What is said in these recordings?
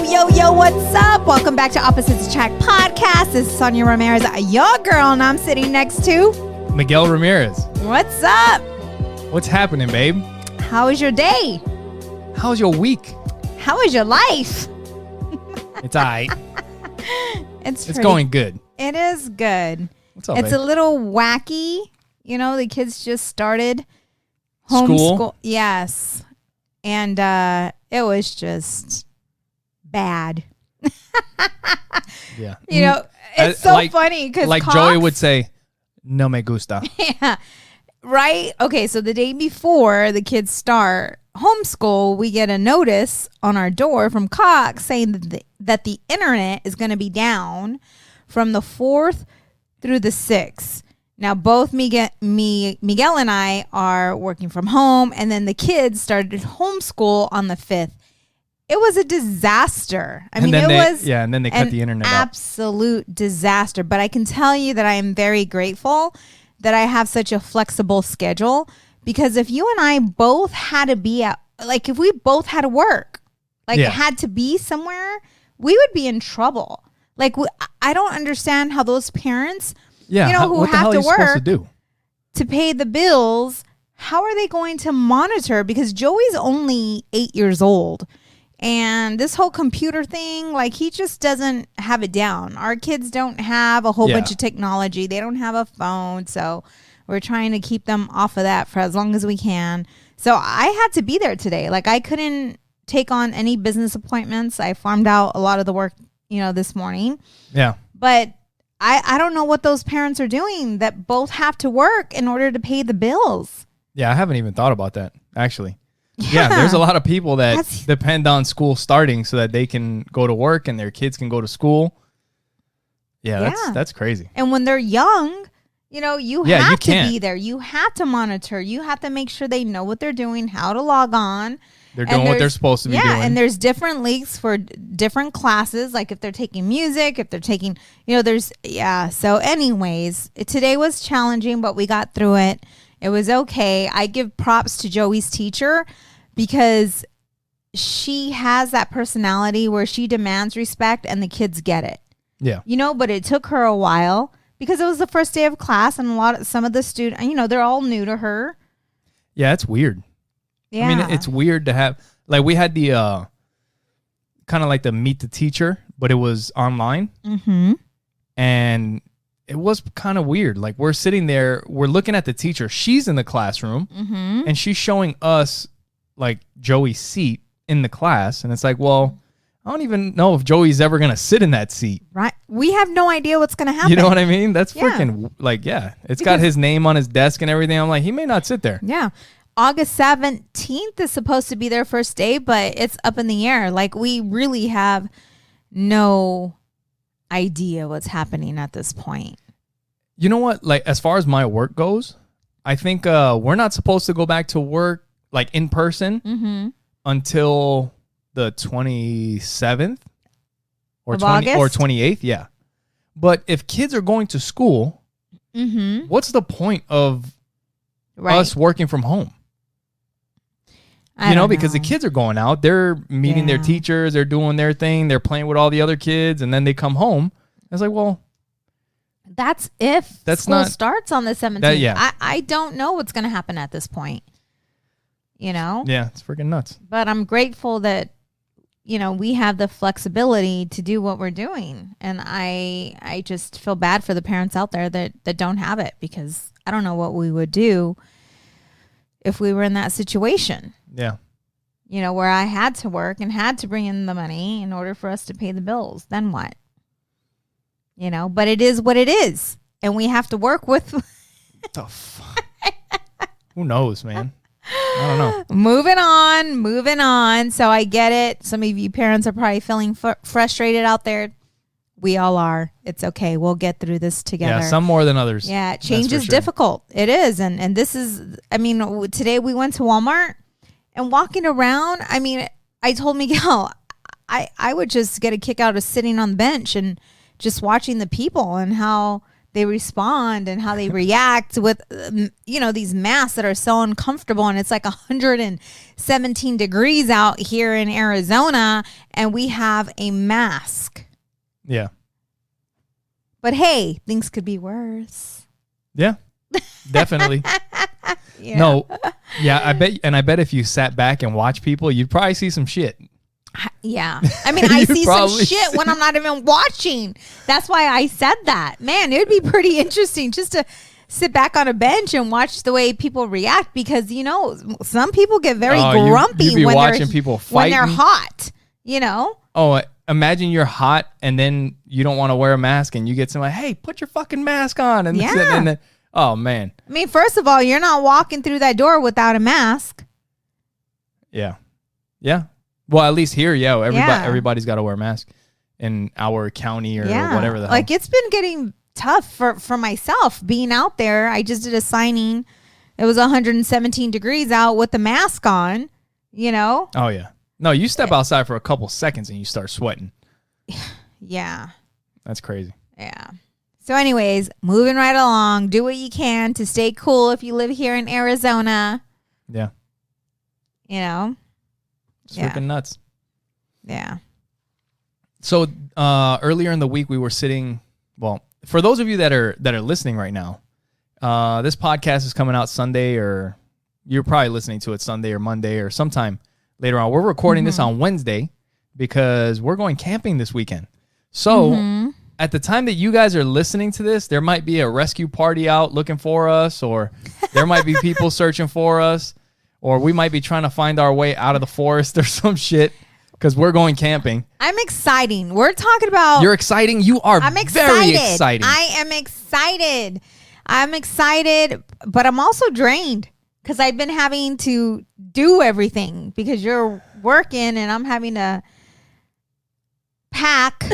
Yo, what's up? Welcome back to Opposites Attract Podcast. This is Sonja Ramirez, your girl, and I'm sitting next to Miguel Ramirez. What's up? What's happening, babe? How was your day? How was your week? How was your life? It's all right. It's going good. It is good. What's up, It's babe? a little wacky. You know, the kids just started School? Yes. And it was just bad. Yeah. You know, it's so funny because like Joey would say, no me gusta. Yeah. Right? Okay, so the day before the kids start homeschool, we get a notice on our door from Cox saying that the internet is going to be down from the 4th through the 6th. Now, both Miguel and I are working from home, and then the kids started homeschool on the 5th. It was a disaster. And then they cut the internet out. Absolute disaster. But I can tell you that I am very grateful that I have such a flexible schedule, because if you and I both had to be if we both had to work, had to be somewhere, we would be in trouble. I don't understand how those parents, who have to work to pay the bills, how are they going to monitor? Because Joey's only 8 years old. And this whole computer thing, he just doesn't have it down. Our kids don't have a whole bunch of technology. They don't have a phone. So we're trying to keep them off of that for as long as we can. So I had to be there today. I couldn't take on any business appointments. I farmed out a lot of the work, this morning. Yeah. But I don't know what those parents are doing that both have to work in order to pay the bills. Yeah, I haven't even thought about that, actually. Yeah, there's a lot of people that depend on school starting so that they can go to work and their kids can go to school. Yeah. That's crazy. And when they're young, you have to be there. You have to monitor. You have to make sure they know what they're doing, how to log on. They're doing what they're supposed to be doing. Yeah, and there's different links for different classes, if they're taking music, if they're taking, So anyways, today was challenging, but we got through it. It was okay. I give props to Joey's teacher because she has that personality where she demands respect and the kids get it. Yeah. But it took her a while because it was the first day of class and some of the students, they're all new to her. Yeah, it's weird. Yeah. I mean, it's weird to have, we had the, kind of the meet the teacher, but it was online. Mm-hmm. And it was kind of weird. We're sitting there, we're looking at the teacher. She's in the classroom, mm-hmm. and she's showing us Joey's seat in the class. And it's well, I don't even know if Joey's ever going to sit in that seat. Right. We have no idea what's going to happen. You know what I mean? That's freaking, it's got his name on his desk and everything. I'm he may not sit there. Yeah. August 17th is supposed to be their first day, but it's up in the air. We really have no idea what's happening at this point. You know what? As far as my work goes, I think we're not supposed to go back to work in person mm-hmm. until the 27th or August? Or 28th. Yeah. But if kids are going to school, mm-hmm. what's the point of us working from home? Because the kids are going out, they're meeting their teachers, they're doing their thing, they're playing with all the other kids, and then they come home. It's that's if school starts on the 17th. I don't know what's going to happen at this point. Yeah, it's freaking nuts. But I'm grateful that, we have the flexibility to do what we're doing. And I just feel bad for the parents out there that don't have it, because I don't know what we would do if we were in that situation. Yeah. Where I had to work and had to bring in the money in order for us to pay the bills. Then what? But it is what it is. And we have to work with. The fuck? Who knows, man? I don't know. Moving on. So I get it. Some of you parents are probably feeling frustrated out there. We all are. It's okay. We'll get through this together. Yeah, some more than others. Yeah, change is difficult. It is. And this is, today we went to Walmart and walking around, I told Miguel, I would just get a kick out of sitting on the bench and just watching the people and how they respond and how they react with, these masks that are so uncomfortable. And it's like 117 degrees out here in Arizona, and we have a mask. Yeah. But hey, things could be worse. Yeah, definitely. Yeah. No. Yeah, I bet if you sat back and watched people, you'd probably see some shit. Yeah. I mean, I see some shit when I'm not even watching. That's why I said that. Man, it would be pretty interesting just to sit back on a bench and watch the way people react, because, some people get very grumpy you'd be watching people fighting when they're hot, Oh, imagine you're hot and then you don't want to wear a mask and you get somebody, hey, put your fucking mask on. And then, oh, man. I mean, first of all, you're not walking through that door without a mask. Yeah. Yeah. Well, at least here, everybody's got to wear a mask in our county or whatever the hell. Like, it's been getting tough for myself being out there. I just did a signing. It was 117 degrees out with the mask on, Oh, yeah. No, you step outside for a couple seconds and you start sweating. Yeah. That's crazy. Yeah. So anyways, moving right along, do what you can to stay cool if you live here in Arizona. Yeah. It's freaking nuts. Yeah. So earlier in the week we were sitting, well, for those of you that are listening right now, this podcast is coming out Sunday, or you're probably listening to it Sunday or Monday or sometime later on. We're recording this on Wednesday because we're going camping this weekend. So at the time that you guys are listening to this, there might be a rescue party out looking for us, or there might be people searching for us, or we might be trying to find our way out of the forest or some shit because we're going camping. I'm exciting. We're talking about... You're exciting? You are very exciting. I am excited. I'm excited, but I'm also drained because I've been having to do everything because you're working and I'm having to pack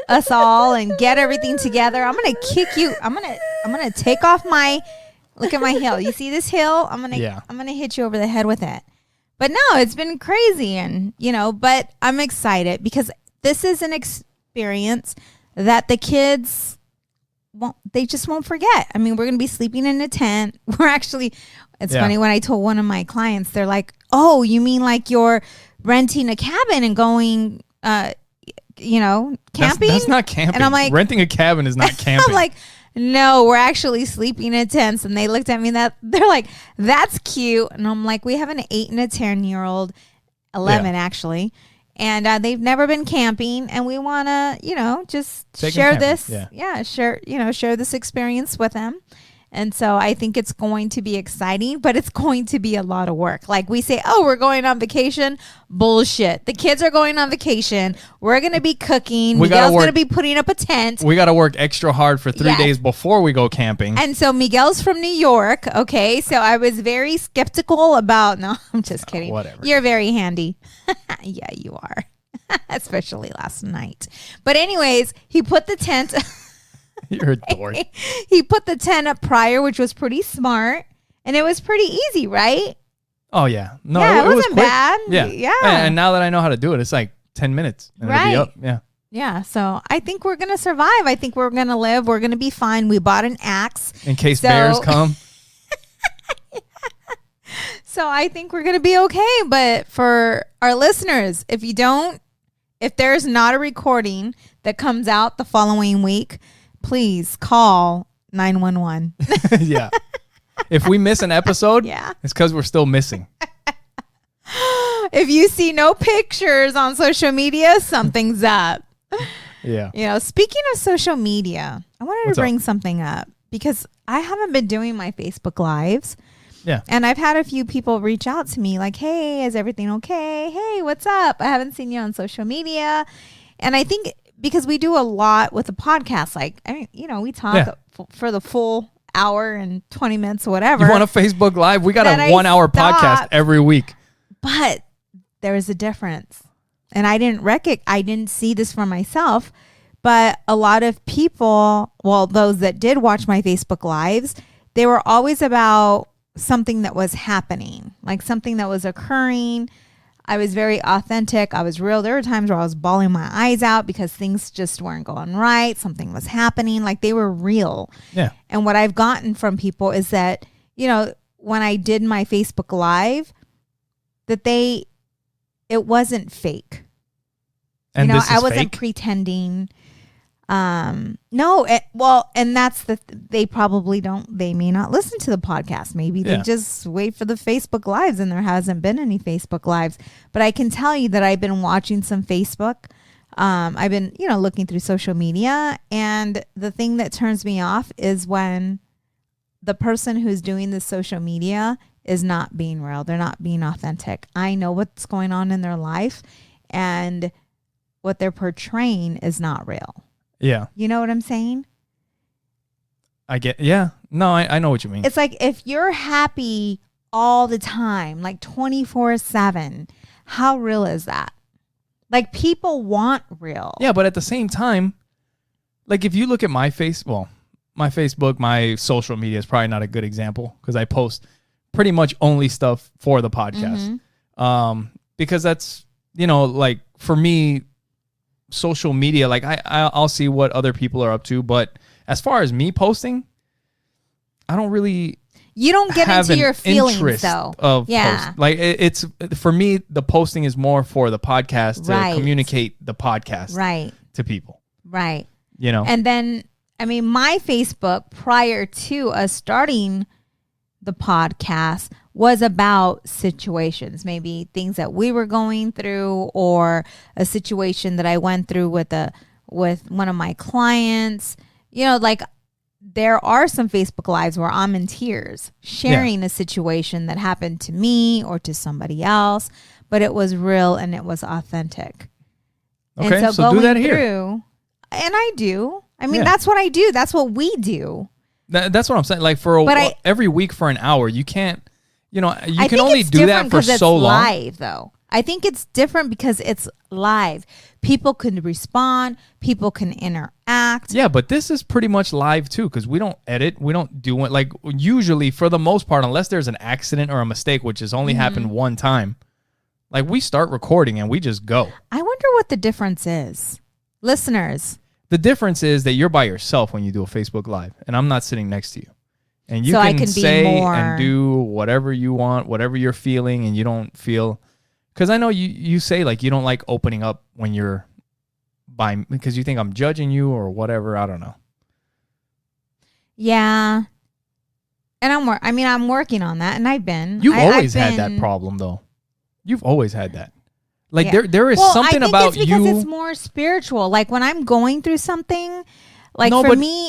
us all and get everything together. I'm gonna kick you. I'm gonna take off my... Look at my hill. You see this hill? I'm gonna hit you over the head with it. But no, it's been crazy, and but I'm excited because this is an experience that the kids just won't forget. I mean, we're gonna be sleeping in a tent. It's funny when I told one of my clients, they're like, "Oh, you mean like you're renting a cabin and going camping?" That's not camping. And I'm like, renting a cabin is not camping. I'm like, no, we're actually sleeping in tents. And they looked at me they're like, that's cute. And I'm like, we have an 8 and a 10-year-old, 11 actually. And they've never been camping. And we want to, just share this. Share this experience with them. And so I think it's going to be exciting, but it's going to be a lot of work. Like we say, oh, we're going on vacation. Bullshit. The kids are going on vacation. We're going to be cooking. Miguel's going to be putting up a tent. We got to work extra hard for 3 days before we go camping. And so Miguel's from New York. Okay. So I was very skeptical about, no, I'm just kidding. Whatever. You're very handy. Yeah, you are. Especially last night. But anyways, he put the tent... You're a dork. He put the tent up prior, which was pretty smart, and it was pretty easy, right? Oh yeah, no, it wasn't was quick. bad. Yeah. And now that I know how to do it, it's like 10 minutes and it'll be up. Yeah. So I think we're gonna survive. I think we're gonna live. We're gonna be fine. We bought an axe in case bears come. So I think we're gonna be okay. But for our listeners, if there's not a recording that comes out the following week, please call 911. Yeah. If we miss an episode, it's because we're still missing. If you see no pictures on social media, something's up. Yeah. Speaking of social media, I wanted to bring something up because I haven't been doing my Facebook Lives. Yeah. And I've had a few people reach out to me like, hey, is everything okay? Hey, what's up? I haven't seen you on social media. And I think because we do a lot with the podcast, like, I mean, we talk for the full hour and 20 minutes or whatever. You want a Facebook Live? We got a 1 hour podcast every week. But there is a difference. And I didn't see this for myself, but a lot of people, well, those that did watch my Facebook Lives, they were always about something that was happening, like something that was occurring. I was very authentic. I was real. There were times where I was bawling my eyes out because things just weren't going right. Something was happening. Like they were real. Yeah. And what I've gotten from people is that, you know, when I did my Facebook Live, that it wasn't fake. And you know, this is I wasn't fake? pretending. And that's they probably they may not listen to the podcast. Maybe they just wait for the Facebook Lives, and there hasn't been any Facebook Lives. But I can tell you that I've been watching some Facebook. I've been, you know, looking through social media, and the thing that turns me off is when the person who's doing the social media is not being real. They're not being authentic. I know what's going on in their life, and what they're portraying is not real. Yeah. You know what I'm saying? No, I know what you mean. It's like if you're happy all the time, like 24/7, how real is that? Like people want real. Yeah, but at the same time, like if you look at my Facebook, my social media is probably not a good example because I post pretty much only stuff for the podcast. Because that's, you know, like for me, social media, like I'll see what other people are up to, but as far as me posting, I don't really you don't get into your feelings though. Post. Like it's for me, the posting is more for the podcast to communicate the podcast to people. Right. You know. And then I mean my Facebook prior to us starting the podcast was about situations, maybe things that we were going through or a situation that I went through with one of my clients. You know, like there are some Facebook Lives where I'm in tears sharing a situation that happened to me or to somebody else, but it was real and it was authentic. Okay, and so do that here. And I do. I mean, that's what I do. That's what we do. That's what I'm saying. Like every week for an hour, you can't, you know, you can only do that for so long. Live though. I think it's different because it's live. People can respond. People can interact. Yeah, but this is pretty much live too because we don't edit. We don't do it. Like usually for the most part, unless there's an accident or a mistake, which has only happened one time, like we start recording and we just go. I wonder what the difference is. Listeners. The difference is that you're by yourself when you do a Facebook Live, and I'm not sitting next to you. And you can say and do whatever you want, whatever you're feeling, and you don't feel... Because I know you say, like, you don't like opening up when you're because you think I'm judging you or whatever. I don't know. Yeah. And I'm working on that, and I've been... You've always had that problem, though. You've always had that. Like there is something about you. Because it's more spiritual. Like when I'm going through something, like no, for but me,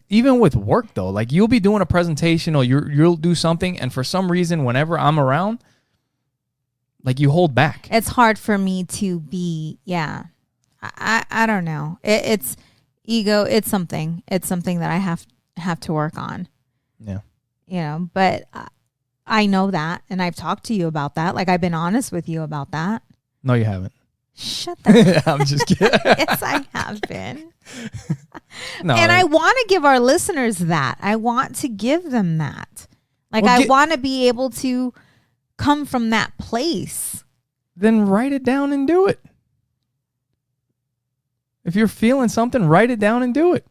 even with work though, like you'll be doing a presentation or you'll do something, and for some reason, whenever I'm around, like you hold back. It's hard for me to be. Yeah, I don't know. It's ego. It's something. It's something that I have to work on. Yeah. You know, but I know that, and I've talked to you about that. Like I've been honest with you about that. No, you haven't. Shut the I'm just kidding. Yes, I have been. No, and I want to give our listeners that. I want to give them that. Like I want to be able to come from that place. Then write it down and do it. If you're feeling something, write it down and do it.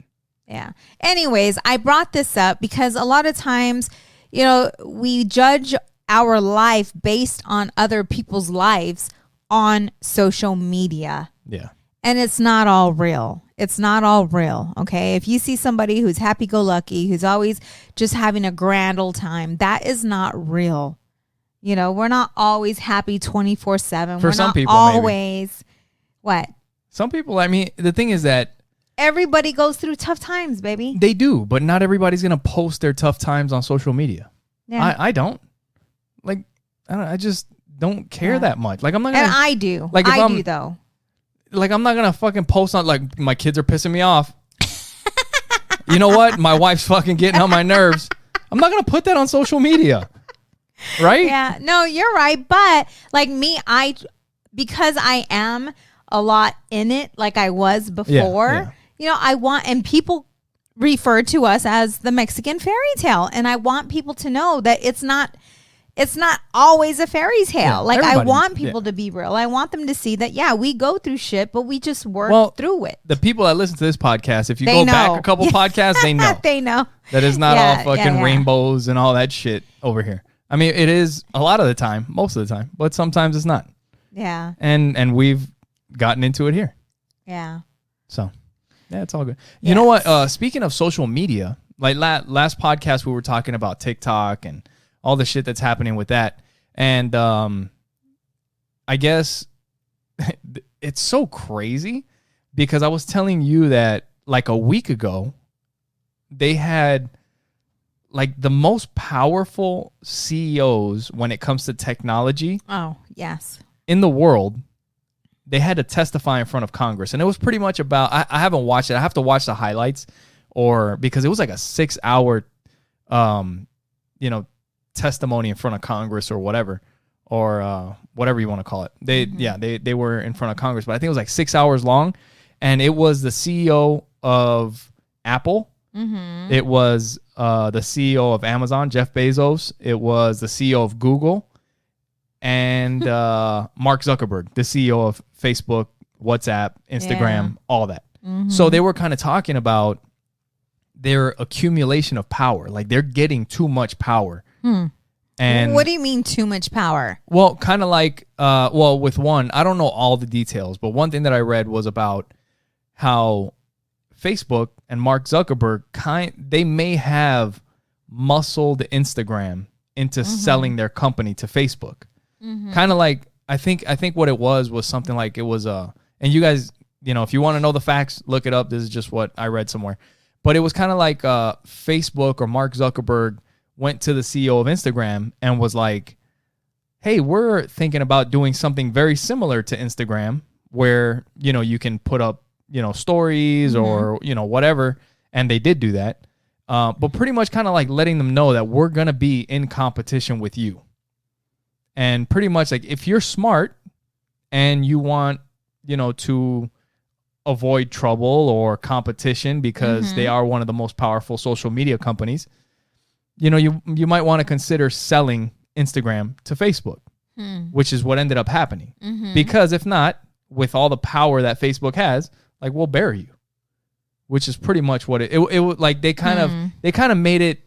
Yeah. Anyways, I brought this up because a lot of times, you know, we judge our life based on other people's lives on social media. Yeah. And it's not all real. It's not all real. Okay. If you see somebody who's happy-go-lucky, who's always just having a grand old time, that is not real. You know, we're not always happy 24/7. For some people, always. Maybe. What? Some people, I mean, the thing is that everybody goes through tough times, baby. They do, but not everybody's going to post their tough times on social media. Yeah. I don't. Like, I just don't care that much. Like I'm not gonna. And I do. Like I do though. Like I'm not gonna fucking post on like my kids are pissing me off. You know what? My wife's fucking getting on my nerves. I'm not gonna put that on social media, right? Yeah. No, you're right. But like me, because I am a lot in it, like I was before. You know, and people refer to us as the Mexican fairy tale, and I want people to know that it's not it's not always a fairy tale. Yeah, like, I everybody- want people to be real. I want them to see that, yeah, we go through shit, but we just work through it. The people that listen to this podcast, if you They go back know. a couple podcasts, they know. They know. That is not all fucking yeah. rainbows and all that shit over here. I mean, it is a lot of the time, most of the time, but sometimes it's not. Yeah. And we've gotten into it here. Yeah. So, yeah, it's all good. You know what? Speaking of social media, like last podcast, we were talking about TikTok and all the shit that's happening with that. And I guess it's so crazy because I was telling you that like a week ago, they had like the most powerful CEOs when it comes to technology. Oh, yes. In the world. They had to testify in front of Congress. And it was pretty much about, I haven't watched it. I have to watch the highlights because it was like a 6-hour, testimony in front of Congress or whatever you want to call it. They were in front of Congress, but I think it was like 6 hours long. And it was the CEO of Apple. Mm-hmm. It was the CEO of Amazon, Jeff Bezos. It was the CEO of Google. And Mark Zuckerberg, the CEO of Facebook, WhatsApp, Instagram, all that. Mm-hmm. So they were kind of talking about their accumulation of power. Like they're getting too much power. And what do you mean too much power? Well, kind of like, with one, I don't know all the details, but one thing that I read was about how Facebook and Mark Zuckerberg, they may have muscled Instagram into selling their company to Facebook. Kind of like, I think what it was something like it was and you guys, if you want to know the facts, look it up. This is just what I read somewhere. But it was kind of like Facebook or Mark Zuckerberg went to the CEO of Instagram and was like, hey, we're thinking about doing something very similar to Instagram where, you can put up, stories or, whatever. And they did do that. But pretty much kind of like letting them know that we're going to be in competition with you. And pretty much like if you're smart and you want, to avoid trouble or competition because they are one of the most powerful social media companies, you might want to consider selling Instagram to Facebook, which is what ended up happening. Because if not, with all the power that Facebook has, like we'll bury you, which is pretty much what it like they kind of made it.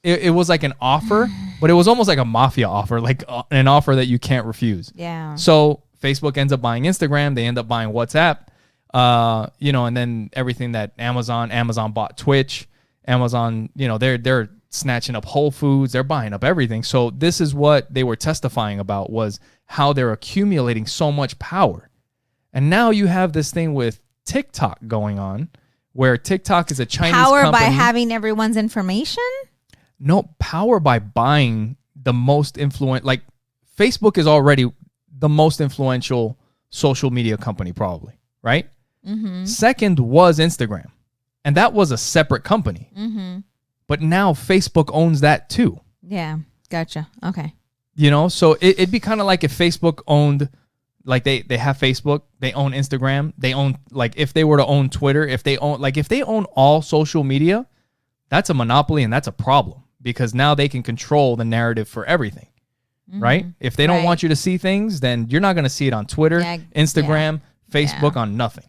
It was like an offer, but it was almost like a mafia offer, like an offer that you can't refuse. Yeah. So Facebook ends up buying Instagram. They end up buying WhatsApp, and then everything that Amazon bought Twitch. Amazon, they're snatching up Whole Foods. They're buying up everything. So this is what they were testifying about was how they're accumulating so much power. And now you have this thing with TikTok going on where TikTok is a Chinese power company. by having everyone's information? No, power by buying the most influential. Like Facebook is already the most influential social media company, probably, right? Second was Instagram, and that was a separate company. But now Facebook owns that too. Yeah, gotcha. Okay. So it'd be kind of like if Facebook owned, like they have Facebook, they own Instagram, they own, like if they were to own Twitter, if they own all social media, that's a monopoly and that's a problem. Because now they can control the narrative for everything, right? If they don't want you to see things, then you're not going to see it on Twitter, Instagram, Facebook, on nothing,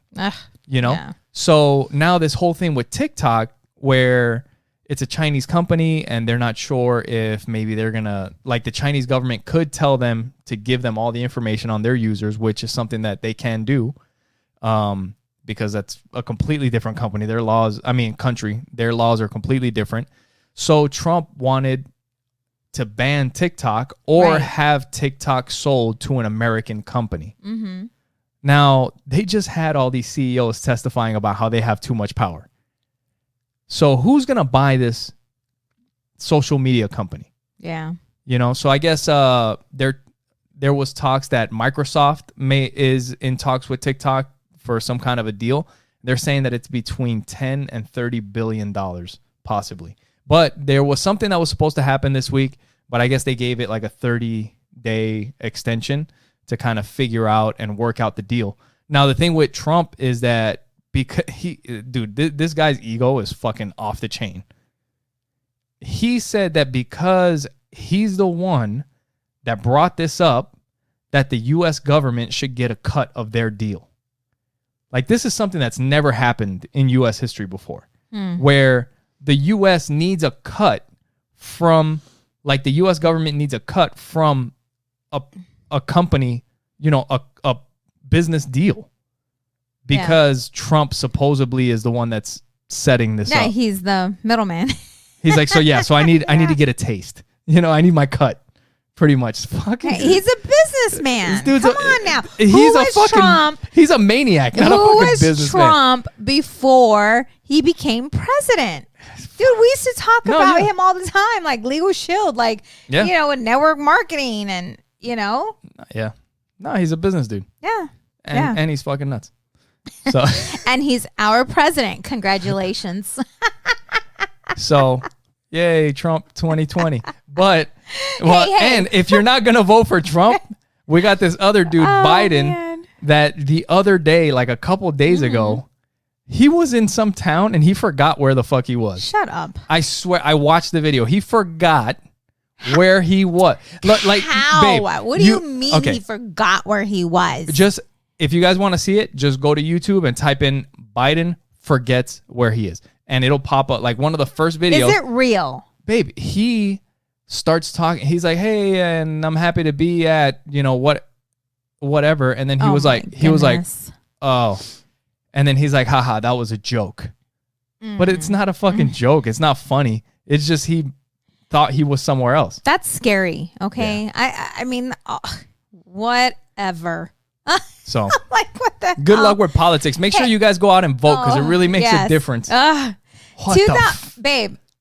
So now this whole thing with TikTok where it's a Chinese company and they're not sure if maybe they're going to, like the Chinese government could tell them to give them all the information on their users, which is something that they can do because that's a completely different company. Their laws are completely different. So Trump wanted to ban TikTok or have TikTok sold to an American company. Now, they just had all these CEOs testifying about how they have too much power. So who's going to buy this social media company? Yeah. So I guess there was talks that Microsoft is in talks with TikTok for some kind of a deal. They're saying that it's between $10 and $30 billion possibly. But there was something that was supposed to happen this week, but I guess they gave it like a 30-day extension to kind of figure out and work out the deal. Now, the thing with Trump is that because this guy's ego is fucking off the chain. He said that because he's the one that brought this up that the U.S. government should get a cut of their deal. Like, this is something that's never happened in U.S. history before, where the U.S. needs a cut from, like, the U.S. government needs a cut from a company, you know, a business deal, because Trump supposedly is the one that's setting this up. Yeah, he's the middleman. He's like, so I need to get a taste. You know, I need my cut. Pretty much. Fucking. He's a businessman. Come on now. He's a maniac, not a fucking businessman. Who was Trump before he became president? Dude, we used to talk about him all the time, like Legal Shield, like, you know, and network marketing and, you know. Yeah. No, he's a business dude. Yeah. And he's fucking nuts. So. And he's our president. Congratulations. So, yay, Trump 2020. But, hey. And if you're not going to vote for Trump, we got this other dude, Biden, that the other day, like a couple days ago, he was in some town and he forgot where the fuck he was. Shut up. I swear, I watched the video. He forgot where he was. Like, how? Babe, what do you mean he forgot where he was? Just, if you guys want to see it, just go to YouTube and type in Biden forgets where he is. And it'll pop up like one of the first videos. Is it real? Babe, he starts talking. He's like, hey, and I'm happy to be at, you know, whatever. And then he was like, oh. And then he's like, haha, that was a joke. But it's not a fucking joke. It's not funny. It's just he thought he was somewhere else. That's scary. Okay. Yeah. I mean, whatever. So, like, what the good luck with politics. Make sure you guys go out and vote, because it really makes a difference. Babe,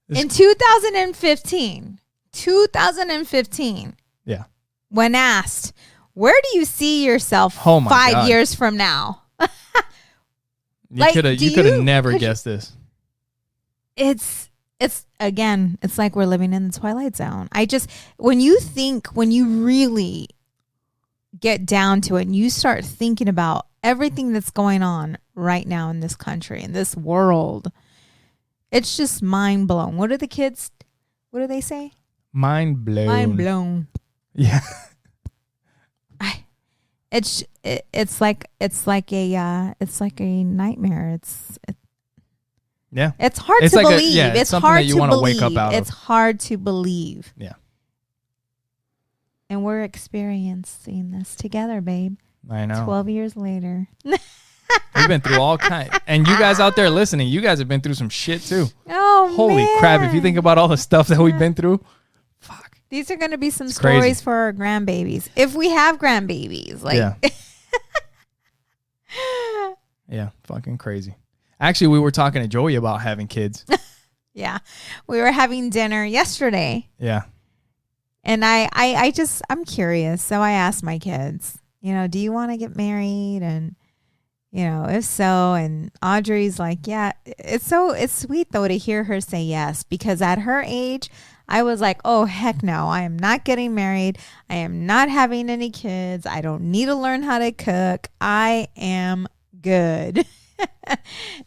in 2015, yeah, when asked, where do you see yourself 5 years from now? You could have never guessed this. It's again, it's like we're living in the Twilight Zone. When you really get down to it and you start thinking about everything that's going on right now in this country, in this world, it's just mind blown. What do they say? Mind blown. Mind blown. Yeah. It's like a nightmare. It's hard to believe. It's hard to believe. Wake up out it's hard to believe. Yeah. And we're experiencing this together, babe. I know. 12 years later. We've been through all kinds. And you guys out there listening, you guys have been through some shit too. Oh, holy crap. If you think about all the stuff that we've been through, fuck. These are going to be some stories for our grandbabies. If we have grandbabies. Like. Yeah. Yeah, fucking crazy. Actually, we were talking to Joey about having kids. Yeah. We were having dinner yesterday. Yeah. And I'm curious. So I asked my kids, you know, do you want to get married? And, you know, if so, and Audrey's like, yeah, it's sweet though to hear her say yes, because at her age, I was like, oh, heck no, I am not getting married. I am not having any kids. I don't need to learn how to cook. I am good.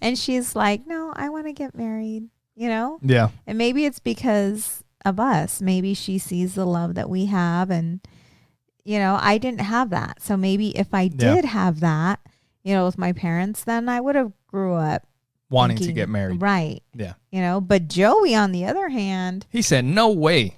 And she's like, no, I want to get married, you know? Yeah. And maybe it's because of us. Maybe she sees the love that we have, and, you know, I didn't have that. So maybe if I did have that, you know, with my parents, then I would have grew up wanting to get married. Right. Yeah. You know, but Joey, on the other hand, he said, no way.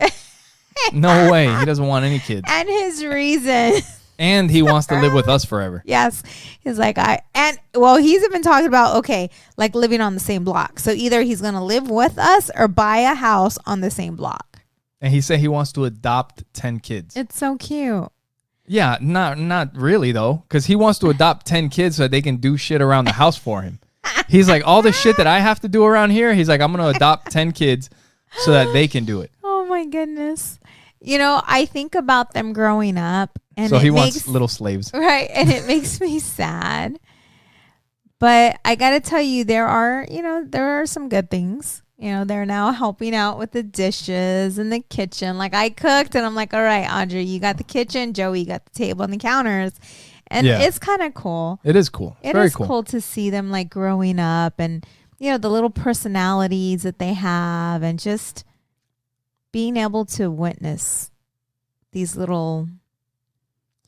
No way. He doesn't want any kids. And his reason. And he wants to live with us forever. Yes. He's like, he's even talking about, okay, like living on the same block. So either he's going to live with us or buy a house on the same block. And he said he wants to adopt 10 kids. It's so cute. Yeah, not really though, because he wants to adopt 10 kids so that they can do shit around the house for him. He's like, all the shit that I have to do around here, he's like, I'm going to adopt 10 kids so that they can do it. Oh my goodness. You know, I think about them growing up. And so he wants little slaves. Right. And it makes me sad. But I got to tell you, there are some good things. You know, they're now helping out with the dishes and the kitchen. Like, I cooked and I'm like, all right, Audrey, you got the kitchen. Joey, you got the table and the counters. And it's kind of cool. It is cool. It's very cool to see them like growing up, and, you know, the little personalities that they have, and just being able to witness these little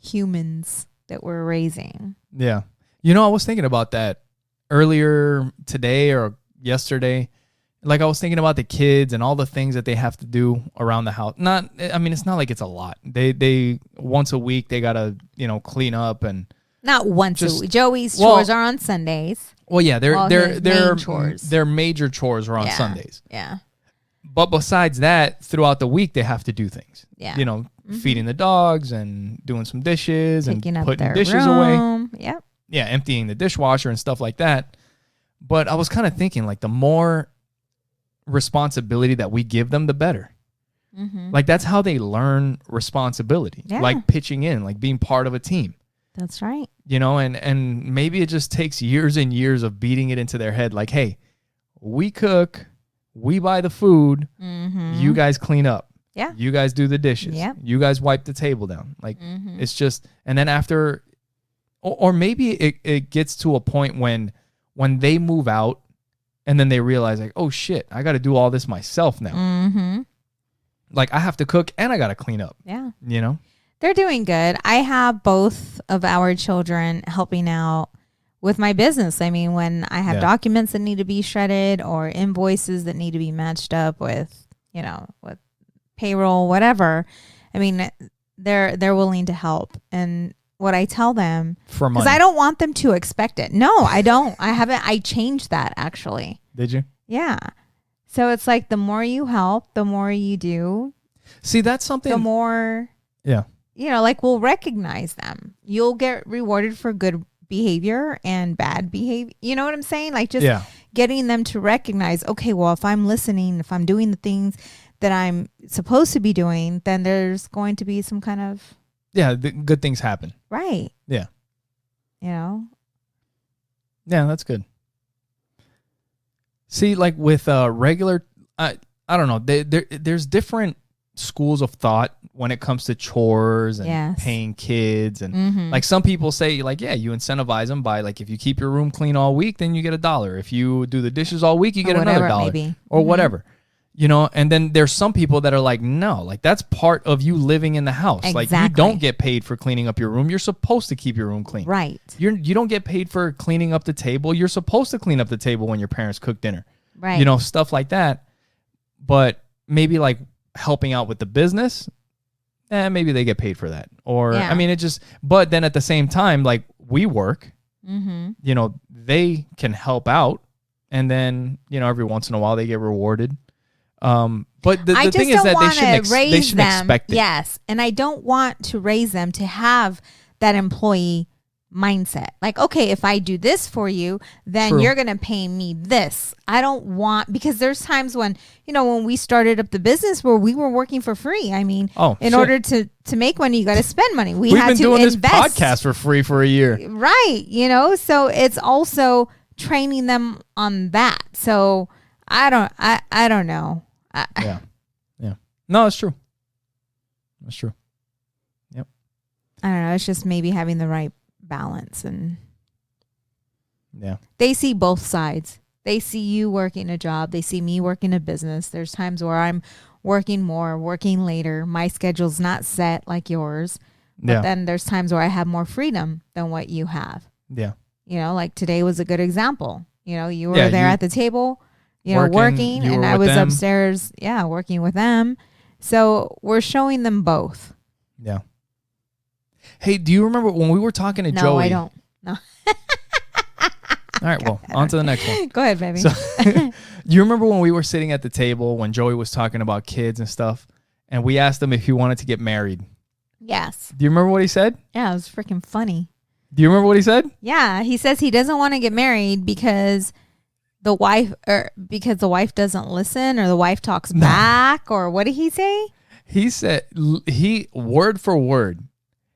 humans that we're raising. Yeah. You know, I was thinking about that earlier today or yesterday. Like, I was thinking about the kids and all the things that they have to do around the house. It's not like it's a lot. They once a week, they got to, clean up and. Not once a week. Joey's chores are on Sundays. Well, yeah, chores. Their major chores are on Sundays. Yeah. But besides that, throughout the week, they have to do things. Yeah. Feeding the dogs and doing some dishes Picking and up putting their dishes room. away. Yep. Yeah, emptying the dishwasher and stuff like that. But I was kind of thinking, like, the more responsibility that we give them, the better. Mm-hmm. Like, that's how they learn responsibility. Yeah. Like pitching in, like being part of a team. That's right. And maybe it just takes years and years of beating it into their head. Like, hey, we cook, we buy the food, you guys clean up. Yeah. You guys do the dishes. Yeah. You guys wipe the table down. Like, it's just, and then after, or maybe it gets to a point when they move out and then they realize, like, oh shit, I got to do all this myself now. Mm-hmm. Like, I have to cook and I got to clean up. Yeah. They're doing good. I have both of our children helping out with my business. I mean, when I have documents that need to be shredded or invoices that need to be matched up with, with payroll, whatever. I mean, they're willing to help. And what I tell them, for money, because I don't want them to expect it. No, I don't. I changed that actually. Did you? Yeah. So it's like the more you help, the more you do. See, that's something. The more. Yeah. Like we'll recognize them. You'll get rewarded for good behavior and bad behavior. You know what I'm saying? Like just getting them to recognize, okay, well, if I'm listening, if I'm doing the things that I'm supposed to be doing, then there's going to be some kind of. Yeah, good things happen. Right. Yeah. Yeah, that's good. See, like with regular, I don't know, there's different schools of thought when it comes to chores and paying kids. And like some people say, like, yeah, you incentivize them by, like, if you keep your room clean all week, then you get $1. If you do the dishes all week, you get another $1 or whatever. And then there's some people that are like, no, like that's part of you living in the house. Exactly. Like you don't get paid for cleaning up your room. You're supposed to keep your room clean. Right. You don't get paid for cleaning up the table. You're supposed to clean up the table when your parents cook dinner. Right. Stuff like that. But maybe like helping out with the business, maybe they get paid for that. Or, I mean, but then at the same time, like we work, they can help out. And then, every once in a while they get rewarded. But the thing is that they shouldn't expect it. Yes. And I don't want to raise them to have that employee mindset. Like, okay, if I do this for you, then you're going to pay me this. I don't want, because there's times when, when we started up the business where we were working for free. I mean, in order to make money, you got to spend money. We've been doing invest. This podcast for free for a year. Right. So it's also training them on that. So I don't know. Yeah. No, it's true. That's true. Yep. I don't know. It's just maybe having the right balance, and they see both sides. They see you working a job. They see me working a business. There's times where I'm working more, working later. My schedule's not set like yours. But then there's times where I have more freedom than what you have. Yeah. Like today was a good example. You were there at the table, working and I was upstairs, working with them. So we're showing them both. Yeah. Hey, do you remember when we were talking to Joey? No, I don't. No. All right, well, on to the next one. Go ahead, baby. So, you remember when we were sitting at the table when Joey was talking about kids and stuff, and we asked him if he wanted to get married? Yes. Do you remember what he said? Yeah, it was freaking funny. Do you remember what he said? Yeah, he says he doesn't want to get married because the wife doesn't listen, or the wife talks back, or what did he say? He said, word for word,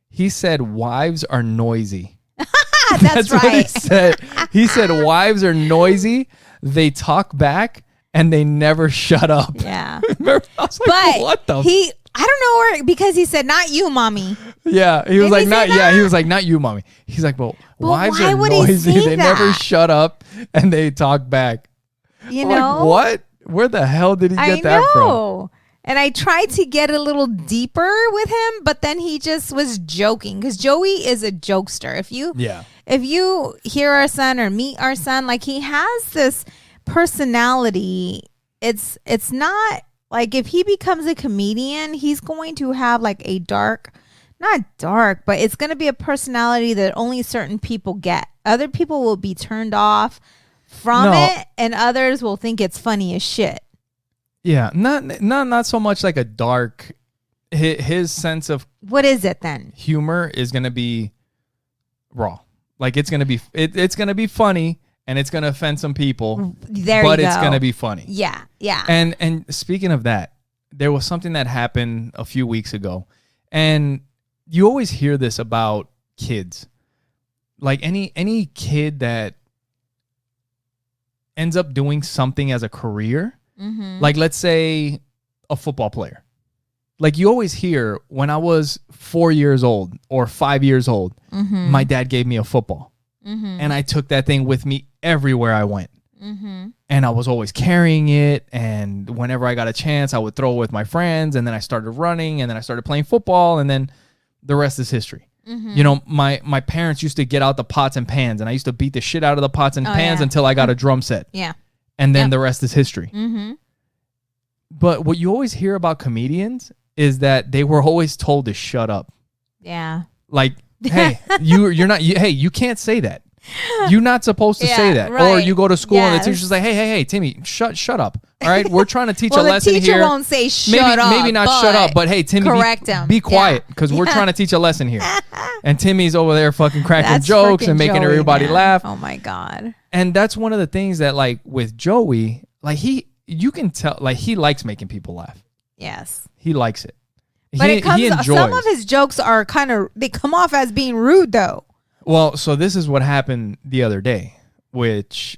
he said wives are noisy. That's right. What he said. He said wives are noisy, they talk back, and they never shut up. Yeah. Remember? I was like, what the? I don't know where, because he said, not you, mommy. Yeah. He was like, he was like, not you, mommy. He's like, well wives are noisy. They never shut up and they talk back. Like, what? Where the hell did he get that from? And I tried to get a little deeper with him, but then he just was joking because Joey is a jokester. If you hear our son or meet our son, like he has this personality. It's not like if he becomes a comedian, he's going to have like a not dark, but it's going to be a personality that only certain people get. Other people will be turned off from it, and others will think it's funny as shit. Yeah, not so much like a dark. His sense of what is it then? Humor is gonna be raw. Like it's gonna be funny, and it's gonna offend some people. But it's gonna be funny. Yeah. And speaking of that, there was something that happened a few weeks ago, and you always hear this about kids, like any kid that ends up doing something as a career. Mm-hmm. Like, let's say a football player. Like, you always hear, when I was 4 years old or 5 years old, mm-hmm. my dad gave me a football. Mm-hmm. And I took that thing with me everywhere I went. Mm-hmm. And I was always carrying it. And whenever I got a chance, I would throw it with my friends. And then I started running. And then I started playing football. And then the rest is history. Mm-hmm. You know, my parents used to get out the pots and pans. And I used to beat the shit out of the pots and pans until I got a drum set. Yeah. And then the rest is history. Mm-hmm. But what you always hear about comedians is that they were always told to shut up. Yeah. Like, hey, you're not. You can't say that. You're not supposed to say that. Right. Or you go to school and the teacher's like, hey, Timmy, shut up. All right, we're trying to teach a lesson here. The teacher won't say shut up. Maybe not shut up, but hey, Timmy, be quiet because we're trying to teach a lesson here. And Timmy's over there fucking cracking jokes and making everybody laugh. Oh my God. And that's one of the things that, like, with Joey, like you can tell, like, he likes making people laugh. Yes. He likes it. But he enjoys. Some of his jokes are they come off as being rude though. Well, so this is what happened the other day, which,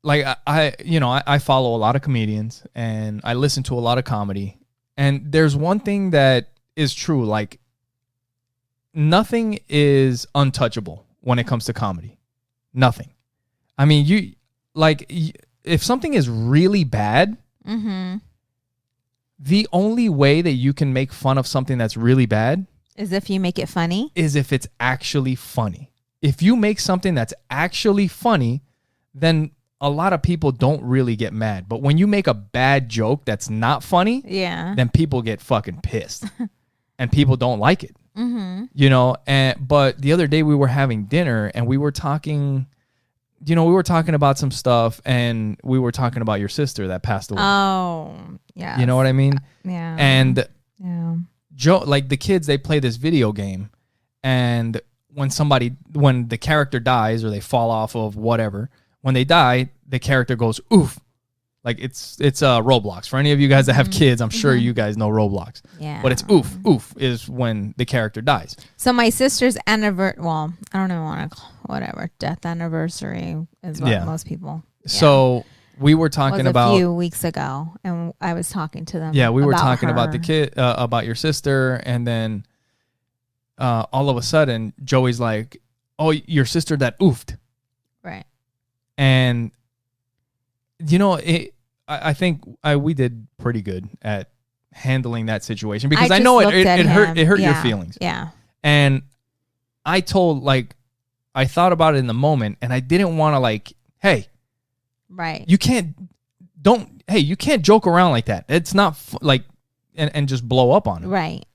like, I follow a lot of comedians and I listen to a lot of comedy. And there's one thing that is true, like, nothing is untouchable when it comes to comedy. Nothing. I mean, if something is really bad, mm-hmm. the only way that you can make fun of something that's really bad is if you make it funny. Is if it's actually funny. If you make something that's actually funny, then a lot of people don't really get mad. But when you make a bad joke that's not funny, then people get fucking pissed. And people don't like it. Mm-hmm. You know, but the other day we were having dinner and we were talking, about some stuff, and we were talking about your sister that passed away. Oh, yeah. You know what I mean? Yeah. And Joe, like, the kids, they play this video game, and when the character dies or they fall off of whatever, when they die, the character goes, oof. Like, it's Roblox. For any of you guys that have kids, I'm sure you guys know Roblox. Yeah. But it's oof. Oof is when the character dies. So my sister's anniversary, well, I don't even want to call whatever, death anniversary is what most people. Yeah. So we were talking about a few weeks ago, and I was talking to them. Yeah, we were talking about the kid, about your sister, and then all of a sudden, Joey's like, "Oh, your sister that oofed." Right. And I think we did pretty good at handling that situation because I know it hurt your feelings. Yeah. And I thought about it in the moment, and I didn't want to, like, hey, right. You can't joke around like that. It's not and just blow up on him. Right.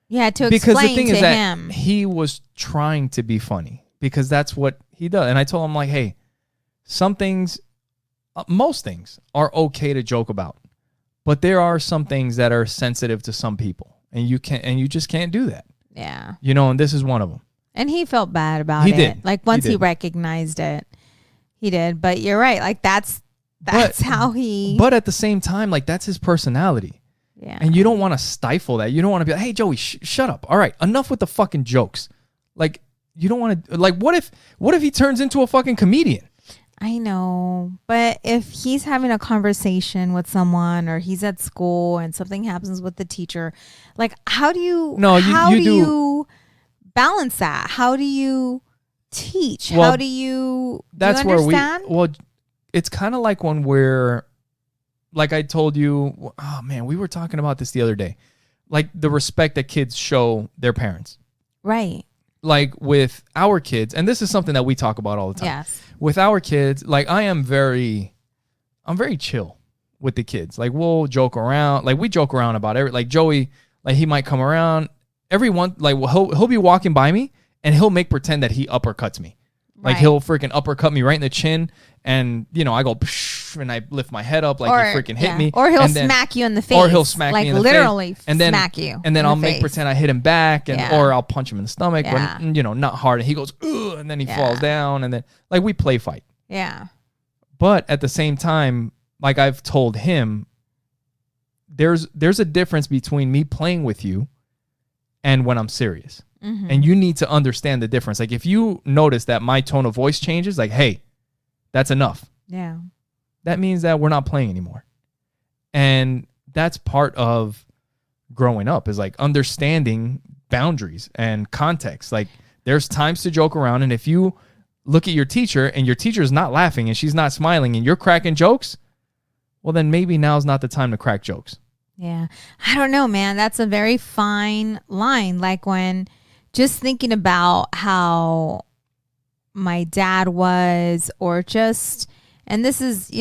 Yeah, to explain the thing to is him. That he was trying to be funny because that's what he does. And I told him, like, hey, most things are okay to joke about, but there are some things that are sensitive to some people, and you just can't do that. Yeah. And this is one of them. And he felt bad about it. He did. Like, once he recognized it, he did. But you're right. Like, that's how he. But at the same time, like, that's his personality. Yeah. And you don't want to stifle that. You don't want to be like, hey, Joey, shut up. All right, enough with the fucking jokes. Like, you don't want to. Like, what if he turns into a fucking comedian? I know, but if he's having a conversation with someone or he's at school and something happens with the teacher, like, how do you balance that? How do you teach? Well, how do you that's do you understand? Well, it's kind of like when we're like I told you, oh man, we were talking about this the other day. Like the respect that kids show their parents. Right. Like with our kids, and this is something that we talk about all the time. Yes. With our kids, like I'm very chill with the kids. Like we'll joke around. Like we joke around about every, like Joey, like he might come around everyone, like he'll be walking by me and he'll make pretend that he uppercuts me. Like he'll freaking uppercut me right in the chin, and I go psh, and I lift my head up like he freaking hit me, or he'll smack you in the face, or he'll smack me in the literally face, and then smack you, and then I'll make pretend I hit him back, and or I'll punch him in the stomach, but not hard, and he goes ugh, and then he falls down, and then like we play fight, but at the same time, like I've told him, there's a difference between me playing with you and when I'm serious. Mm-hmm. And you need to understand the difference. Like if you notice that my tone of voice changes, like, hey, that's enough. Yeah. That means that we're not playing anymore. And that's part of growing up, is like understanding boundaries and context. Like there's times to joke around. And if you look at your teacher and your teacher is not laughing and she's not smiling and you're cracking jokes, well, then maybe now's not the time to crack jokes. Yeah. I don't know, man. That's a very fine line. Like when just thinking about how my dad was, or just, and this is,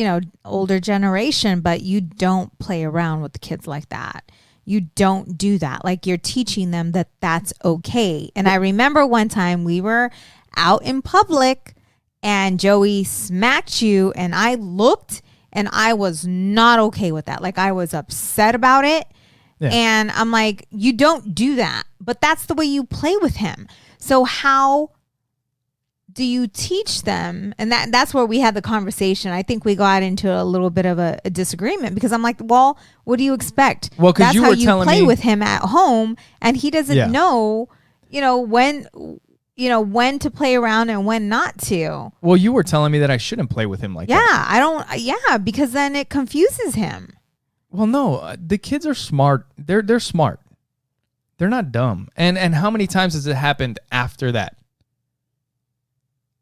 older generation, but you don't play around with the kids like that. You don't do that. Like you're teaching them that that's okay. And I remember one time we were out in public and Joey smacked you, and I looked and I was not okay with that. Like I was upset about it. Yeah. And I'm like, you don't do that, but that's the way you play with him. So how do you teach them? And that's where we had the conversation. I think we got into a little bit of a disagreement, because I'm like, well, what do you expect? Well, because that's you how were you telling play me with him at home, and he doesn't know, when to play around and when not to. Well, you were telling me that I shouldn't play with him like that. Yeah, because then it confuses him. Well, no, the kids are smart. They're smart. They're not dumb. And how many times has it happened after that?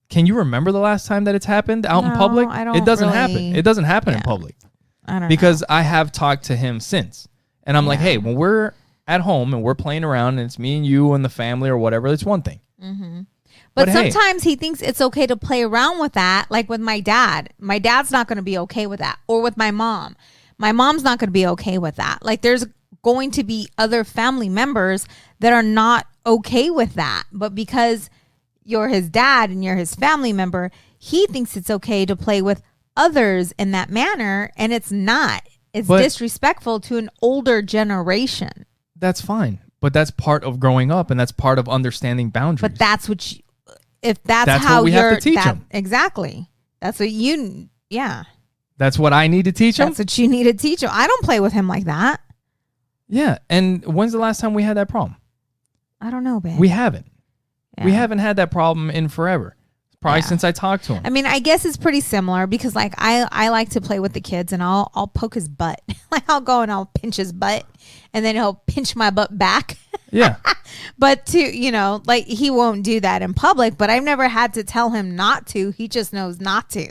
Can you remember the last time that it's happened out in public? It doesn't happen. It doesn't happen in public. I don't know. Because I have talked to him since. And I'm like, hey, when we're at home and we're playing around and it's me and you and the family or whatever, it's one thing. Mm-hmm. But sometimes he thinks it's okay to play around with that. Like with my dad. My dad's not going to be okay with that. Or with my mom. My mom's not going to be okay with that. Like there's going to be other family members that are not okay with that. But because you're his dad and you're his family member, he thinks it's okay to play with others in that manner. And it's not. It's disrespectful to an older generation. That's fine. But that's part of growing up, and that's part of understanding boundaries. But that's what that's how what we have to teach them. Exactly. That's what That's what I need to teach him? That's what you need to teach him. I don't play with him like that. Yeah. And when's the last time we had that problem? I don't know, babe. We haven't. Yeah. We haven't had that problem in forever. Probably since I talked to him. I mean, I guess it's pretty similar, because like I like to play with the kids, and I'll poke his butt. Like I'll go and I'll pinch his butt, and then he'll pinch my butt back. Yeah. But like he won't do that in public, but I've never had to tell him not to. He just knows not to.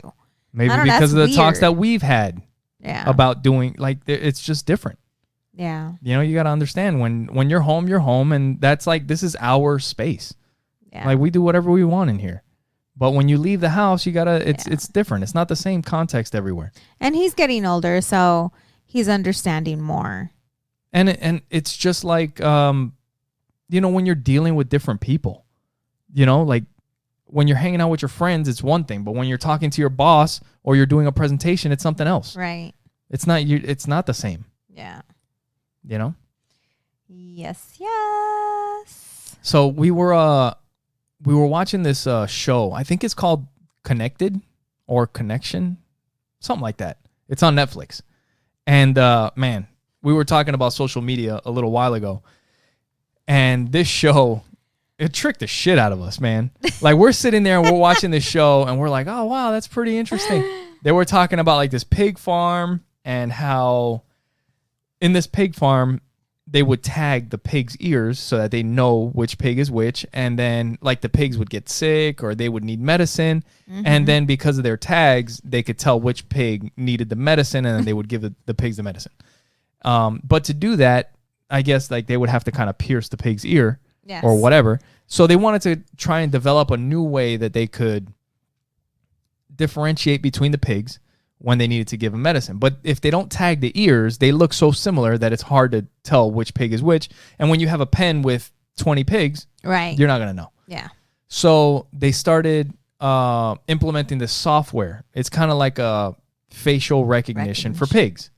Maybe because of the talks that we've had about doing, like, it's just different. Yeah. You got to understand when you're home, and that's like, this is our space. Yeah. Like we do whatever we want in here. But when you leave the house, you gotta. It's different. It's not the same context everywhere. And he's getting older, so he's understanding more. And it's just like, when you're dealing with different people, like when you're hanging out with your friends, it's one thing. But when you're talking to your boss or you're doing a presentation, it's something else. Right. It's not you. It's not the same. Yeah. Yes. Yes. So we were watching this show. I think it's called Connected or Connection, something like that. It's on Netflix. And man, we were talking about social media a little while ago. And this show, it tricked the shit out of us, man. Like we're sitting there and we're watching this show and we're like, oh, wow, that's pretty interesting. They were talking about like this pig farm and how in this pig farm, they would tag the pig's ears so that they know which pig is which. And then like the pigs would get sick or they would need medicine. And then because of their tags, they could tell which pig needed the medicine, and then they would give the pigs the medicine. But to do that, I guess like they would have to kind of pierce the pig's ear or whatever. So they wanted to try and develop a new way that they could differentiate between the pigs when they needed to give them medicine. But if they don't tag the ears, they look so similar that it's hard to tell which pig is which. And when you have a pen with 20 pigs, you're not going to know. Yeah. So they started implementing this software. It's kind of like a facial recognition for pigs.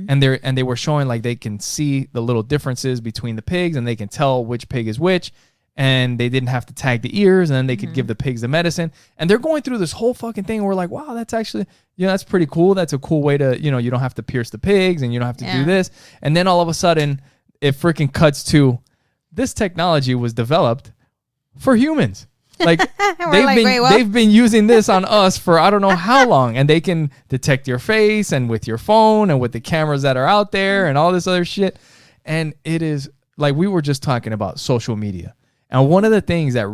And they were showing like they can see the little differences between the pigs, and they can tell which pig is which. And they didn't have to tag the ears, and then they could give the pigs the medicine. And they're going through this whole fucking thing. And we're like, wow, that's actually, that's pretty cool. That's a cool way to, you don't have to pierce the pigs, and you don't have to do this. And then all of a sudden, it freaking cuts to this technology was developed for humans. Like they've been using this on us for I don't know how long, and they can detect your face and with your phone and with the cameras that are out there and all this other shit. And it is like we were just talking about social media. And one of the things that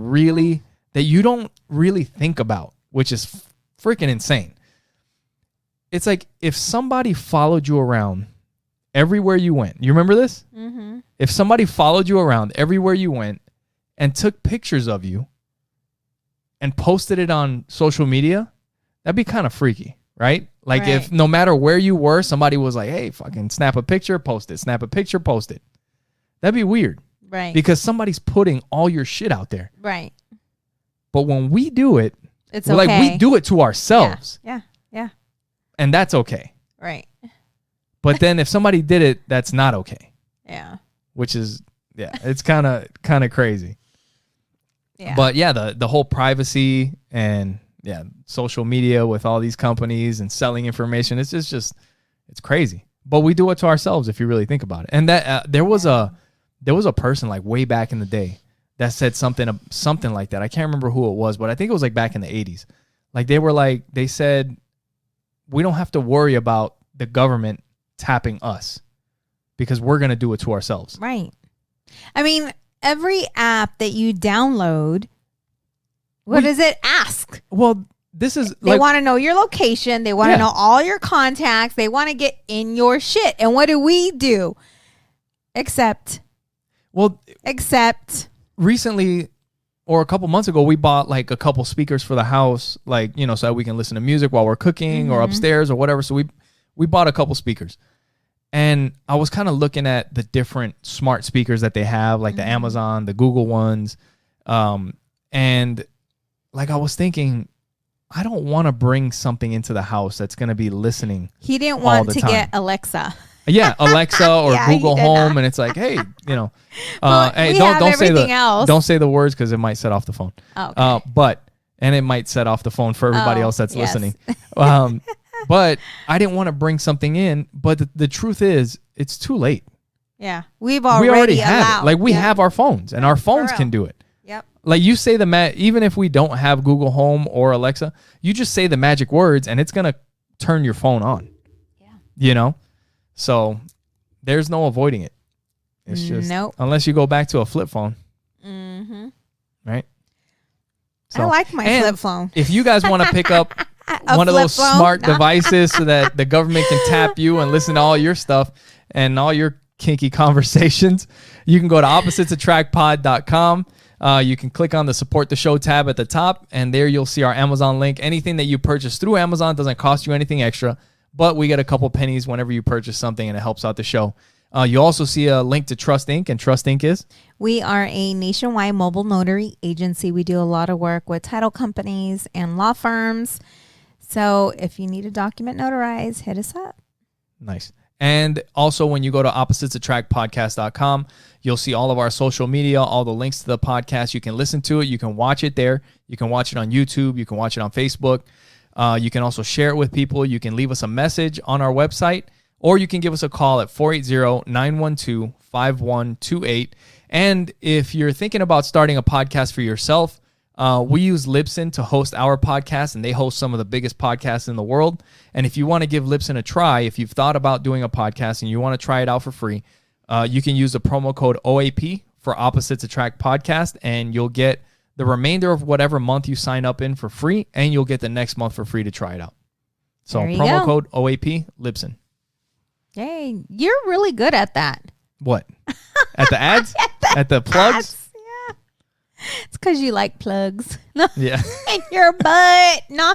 you don't really think about, which is freaking insane. It's like if somebody followed you around everywhere you went. You remember this? Mm-hmm. If somebody followed you around everywhere you went and took pictures of you and posted it on social media, that'd be kind of freaky, right? Like if no matter where you were, somebody was like, hey, fucking snap a picture, post it. Snap a picture, post it. That'd be weird. Right. Because somebody's putting all your shit out there. Right. But when we do it, it's okay. Like we do it to ourselves. Yeah. And that's okay. Right. But then if somebody did it, that's not okay. Yeah. Which is, it's kind of crazy. Yeah. But the whole privacy and social media with all these companies and selling information, it's just it's crazy. But we do it to ourselves if you really think about it. And that there was a person like way back in the day that said something like that. I can't remember who it was, but I think it was like back in the 80s. Like they said, we don't have to worry about the government tapping us because we're going to do it to ourselves. Right. I mean, every app that you download, what does it ask? Well, this is they want to know your location. They want to know all your contacts. They want to get in your shit. And what do? Except recently or a couple months ago, we bought like a couple speakers for the house, like, so that we can listen to music while we're cooking or upstairs or whatever. So we bought a couple speakers, and I was kind of looking at the different smart speakers that they have, like the Amazon, the Google ones. And like, I was thinking, I don't want to bring something into the house that's going to be listening. He didn't want to get Alexa. Yeah, Alexa or Google Home, and it's like, hey, hey, don't say the words because it might set off the phone. Okay. And it might set off the phone for everybody else that's listening. But I didn't want to bring something in. But the truth is, it's too late. Yeah, we already have it. Like we have our phones, and our phones can do it. Yep. Like you say even if we don't have Google Home or Alexa, you just say the magic words, and it's gonna turn your phone on. Yeah. So there's no avoiding it. It's just unless you go back to a flip phone. Mm-hmm. Right? So, I like my flip phone. If you guys want to pick up one of those smart devices so that the government can tap you and listen to all your stuff and all your kinky conversations, you can go to oppositesattractpod.com. You can click on the support the show tab at the top, and there you'll see our Amazon link. Anything that you purchase through Amazon doesn't cost you anything extra, but we get a couple pennies whenever you purchase something, and it helps out the show. You also see a link to Trust Inc., and Trust Inc. is? We are a nationwide mobile notary agency. We do a lot of work with title companies and law firms. So if you need a document notarized, hit us up. Nice. And also when you go to oppositesattractpodcast.com, you'll see all of our social media, all the links to the podcast. You can listen to it. You can watch it there. You can watch it on YouTube. You can watch it on Facebook. You can also share it with people. You can leave us a message on our website, or you can give us a call at 480-912-5128. And if you're thinking about starting a podcast for yourself, we use Libsyn to host our podcast, and they host some of the biggest podcasts in the world. And if you want to give Libsyn a try, if you've thought about doing a podcast and you want to try it out for free, You can use the promo code OAP for Opposites Attract Podcast, and you'll get the remainder of whatever month you sign up in for free, and you'll get the next month for free to try it out. So promo code OAP Libsyn. Hey, you're really good at that. What? At the ads? At the plugs? Ads, yeah. It's because you like plugs. No. Yeah. In your butt. No.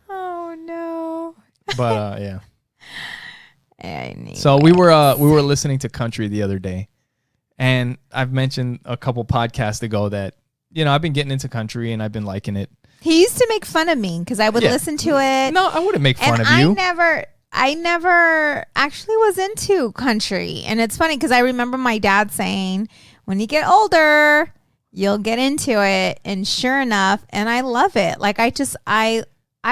Oh no. But yeah. Anyways. So we were listening to country the other day, and I've mentioned a couple podcasts ago that, you know, I've been getting into country and I've been liking it. He used to make fun of me because I would listen to it. No, I wouldn't make fun of you. I never actually was into country. And it's funny because I remember my dad saying, when you get older, you'll get into it. And sure enough, and I love it. Like I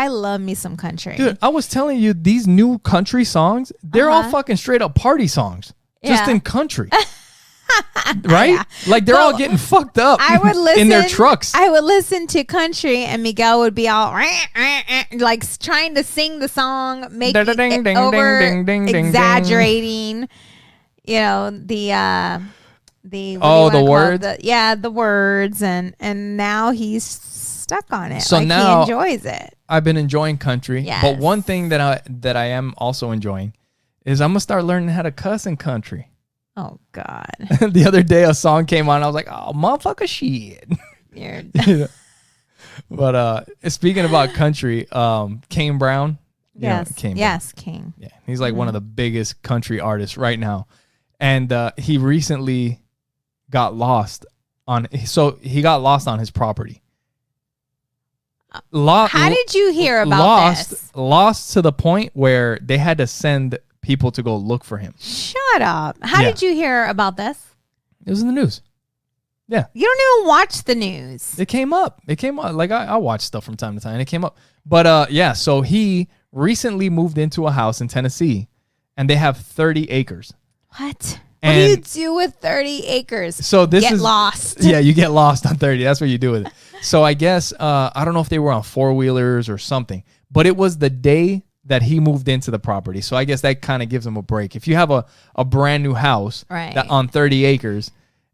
love me some country. Dude, I was telling you, these new country songs, they're all fucking straight up party songs. Just in country. Right? Yeah. Like they're all getting fucked up in their trucks. I would listen to country and Miguel would be all like trying to sing the song, making it over exaggerating, you know, the words. The words, and now he's stuck on it. So like now he enjoys it. I've been enjoying country, but one thing that I am also enjoying is I'm gonna start learning how to cuss in country. Oh, God. The other day, a song came on. And I was like, oh, motherfucker, shit. Weird. But speaking about country, Kane Brown. Yes. Kane. Yeah. He's like one of the biggest country artists right now. And he recently got lost he got lost on his property. How did you hear about this? Lost to the point where they had to send people to go look for him. Shut up. How did you hear about this? It was in the news. Yeah. You don't even watch the news. It came up. Like I watch stuff from time to time and it came up. But so he recently moved into a house in Tennessee and they have 30 acres. What? What do you do with 30 acres? So get lost. Yeah, you get lost on 30. That's what you do with it. So I guess, I don't know if they were on 4-wheelers or something, but it was the day that he moved into the property. So I guess that kind of gives him a break. If you have a brand new house on 30 acres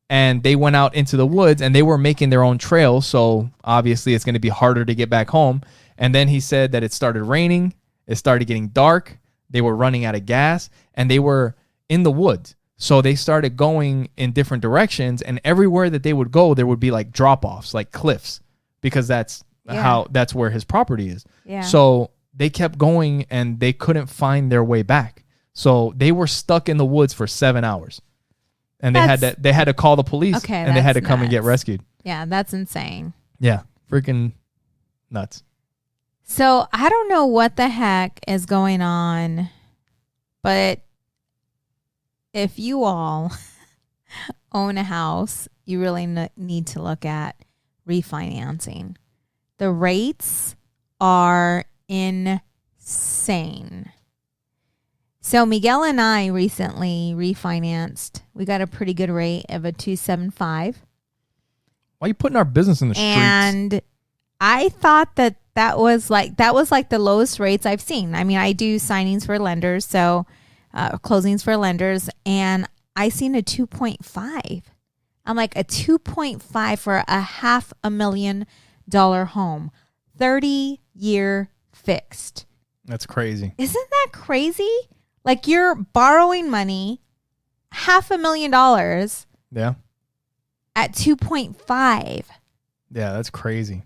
and they went out into the woods and they were making their own trail, so obviously it's going to be harder to get back home. And then he said that it started raining. It started getting dark. They were running out of gas and they were in the woods. So they started going in different directions, and everywhere that they would go, there would be like drop-offs, like cliffs, because that's where his property is. Yeah. So they kept going and they couldn't find their way back. So they were stuck in the woods for 7 hours. And they had to call the police and they had to come and get rescued. Yeah, that's insane. Yeah, freaking nuts. So I don't know what the heck is going on, but if you all own a house, you really need to look at refinancing. The rates are insane. So Miguel and I recently refinanced. We got a pretty good rate of a 2.75. Why are you putting our business in the streets? And I thought that was like the lowest rates I've seen. I mean, I do signings for lenders, so closings for lenders, and I seen a 2.5. I'm like, a 2.5 for a $500,000 home, 30-year fixed. That's crazy. Isn't that crazy? Like, you're borrowing money, $500,000. Yeah. At 2.5. Yeah, that's crazy.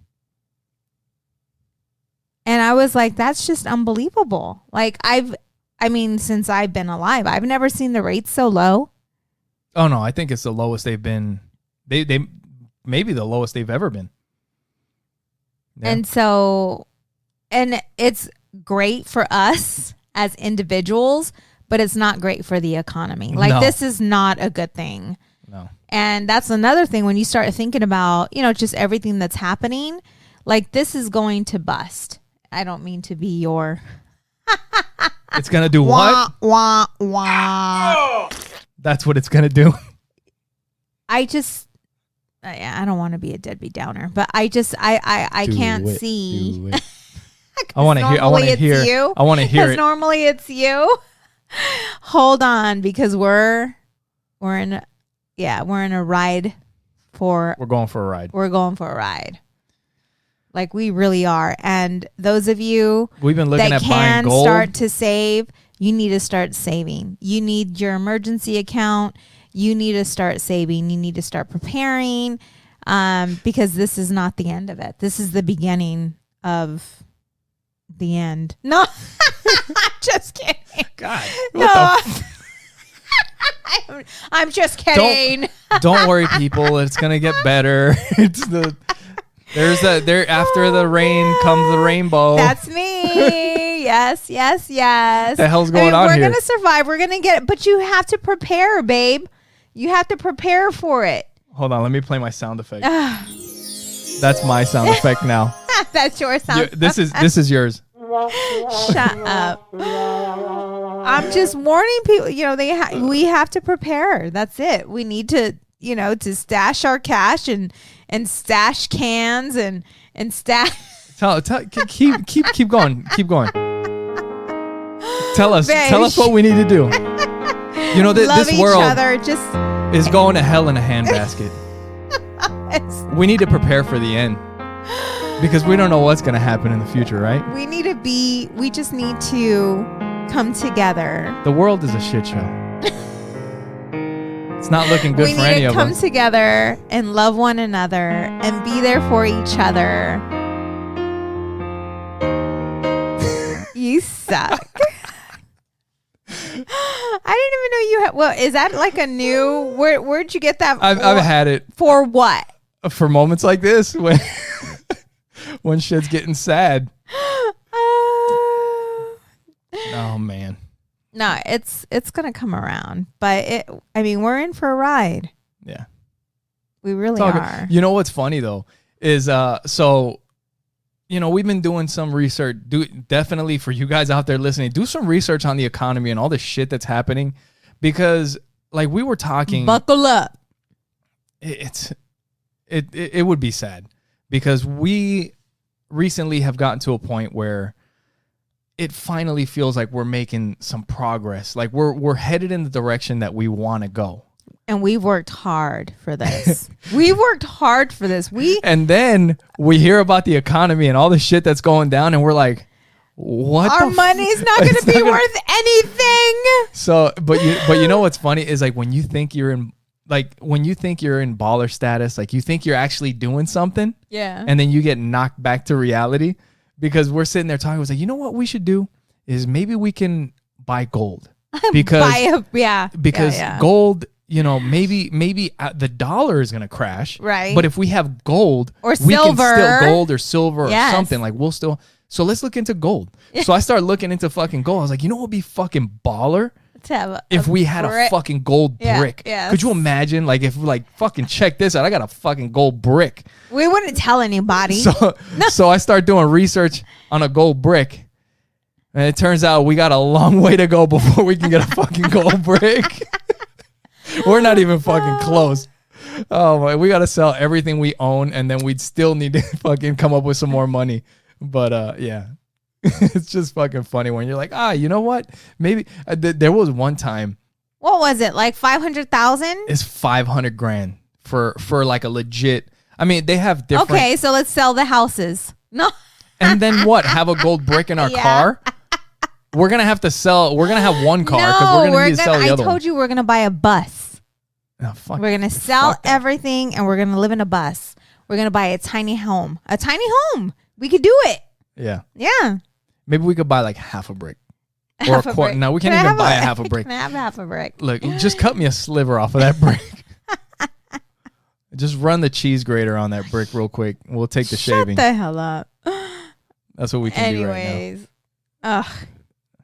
And I was like, that's just unbelievable. Like, since I've been alive, I've never seen the rates so low. Oh no, I think it's the lowest they've been. They maybe the lowest they've ever been. Yeah. And it's great for us as individuals, but it's not great for the economy. Like, this is not a good thing. No. And that's another thing when you start thinking about, just everything that's happening, like, this is going to bust. I don't mean to be your... It's going to do what? Wah, wah, wah. That's what it's going to do. I don't want to be a deadbeat downer, but I can't see. I want to hear it. Normally it's you. Hold on, because we're in a ride for. We're going for a ride. We're going for a ride. Like we really are. And those of you we've been looking that at buying can gold. start to save, you need to start saving. You need your emergency account. You need to start saving. You need to start preparing, because this is not the end of it. This is the beginning of the end. No, I'm just kidding. God, No, I'm just kidding. Don't worry, people. It's gonna get better. There after the rain comes the rainbow. That's me. Yes. What the hell's going on here? here? We're gonna survive. We're gonna get it, but you have to prepare, babe. You have to prepare for it. Hold on, let me play my sound effect. That's my sound effect now. That's your sound. This is yours. Shut up. I'm just warning people. We have to prepare. That's it. We need to, to stash our cash and stash cans and stash. Keep going. Tell us what we need to do. Love this world each other. Just is going to hell in a handbasket. We need to prepare for the end because we don't know what's going to happen in the future, right? We just need to come together. The world is a shit show. It's not looking good for any of us. We need to come together and love one another and be there for each other. You suck. I didn't even know you had. Well, is that like a new? Where'd you get that? I've had it for what? For moments like this when shit's getting sad. Oh man. No, it's gonna come around, but we're in for a ride. Yeah, we really are. You know what's funny though is we've been doing some research. Definitely for you guys out there listening, do some research on the economy and all the shit that's happening, because like we were talking, buckle up. It would be sad because we recently have gotten to a point where it finally feels like we're making some progress. Like we're headed in the direction that we want to go. And we've worked hard for this. And then we hear about the economy and all the shit that's going down, and we're like, what? Our money's not going to be worth anything. So, but you know what's funny is like when you think you're in baller status, like you think you're actually doing something. Yeah. And then you get knocked back to reality because we're sitting there talking. It was like, you know what we should do is maybe we can buy gold because gold, maybe the dollar is going to crash. Right. But if we have gold or we silver, can still gold or silver or something, like we'll still. So let's look into gold. So I started looking into fucking gold. I was like, you know what would be fucking baller? If we had a fucking gold brick. Yes. Could you imagine? Like if fucking check this out. I got a fucking gold brick. We wouldn't tell anybody. So I start doing research on a gold brick. And it turns out we got a long way to go before we can get a fucking gold brick. We're not even fucking close. Oh my, we got to sell everything we own and then we'd still need to fucking come up with some more money. But yeah. It's just fucking funny when you're like, you know what? Maybe there was one time. What was it? Like 500,000? It's 500 grand for like a legit. I mean, they have different. Okay, so let's sell the houses. No. And then what? Have a gold brick in our car? We're going to have to sell. We're going to have one car because we're going to need to sell the other one. I told you we're going to buy a bus. Oh, fuck. We're going to sell everything and we're going to live in a bus. We're going to buy a tiny home. A tiny home. We could do it. Yeah. Yeah. Maybe we could buy like half a brick. Or a quarter. No, we can't even buy a half a brick. Can I have half a brick? Look, just cut me a sliver off of that brick. Just run the cheese grater on that brick real quick. We'll take the shaving. Shut the hell up. That's what we can do right now.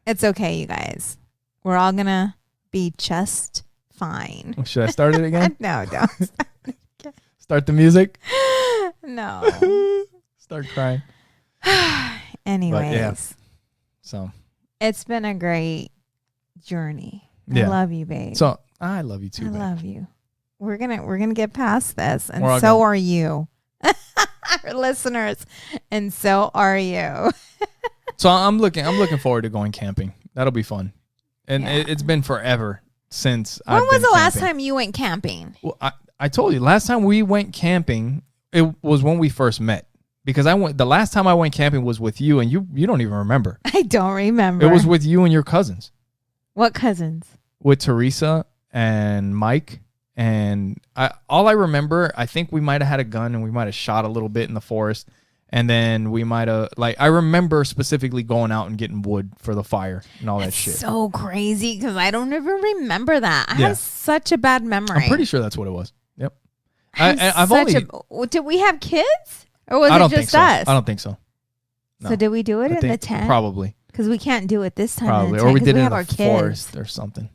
It's okay, you guys. We're all going to be just fine. Should I start it again? No, don't. Start the music? No. Start crying. Anyways. So it's been a great journey. I love you, babe. So I love you too. I love you. We're gonna get past this, and so are you, our listeners, and so are you. So I'm looking forward to going camping. That'll be fun. And it's been forever since When I've was been the last camping. time you went camping? Well, I told you, last time we went camping, it was when we first met. Because the last time I went camping was with you, and you don't even remember. I don't remember. It was with you and your cousins. What cousins? With Teresa and Mike. And all I remember, I think we might have had a gun and we might have shot a little bit in the forest. And then we might have, I remember specifically going out and getting wood for the fire and all that shit. So crazy because I don't even remember that. I have such a bad memory. I'm pretty sure that's what it was. Yep. Did we have kids? Or was it just us? I don't think so. No. So did we do it in the tent? Probably. Because we can't do it this time Probably. in the tent. Or we did it in the forest or something.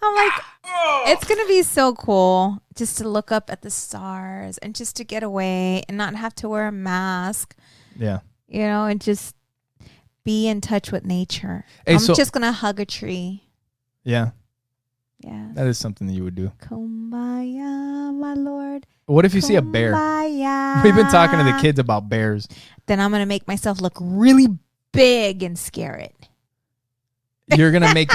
I'm like, it's going to be so cool just to look up at the stars and just to get away and not have to wear a mask. Yeah. You know, and just be in touch with nature. Hey, I'm just going to hug a tree. Yeah. Yeah. That is something that you would do. Kumbaya, my lord. What if you see a bear? Kumbaya. We've been talking to the kids about bears. Then I'm going to make myself look really big and scare it. You're going to make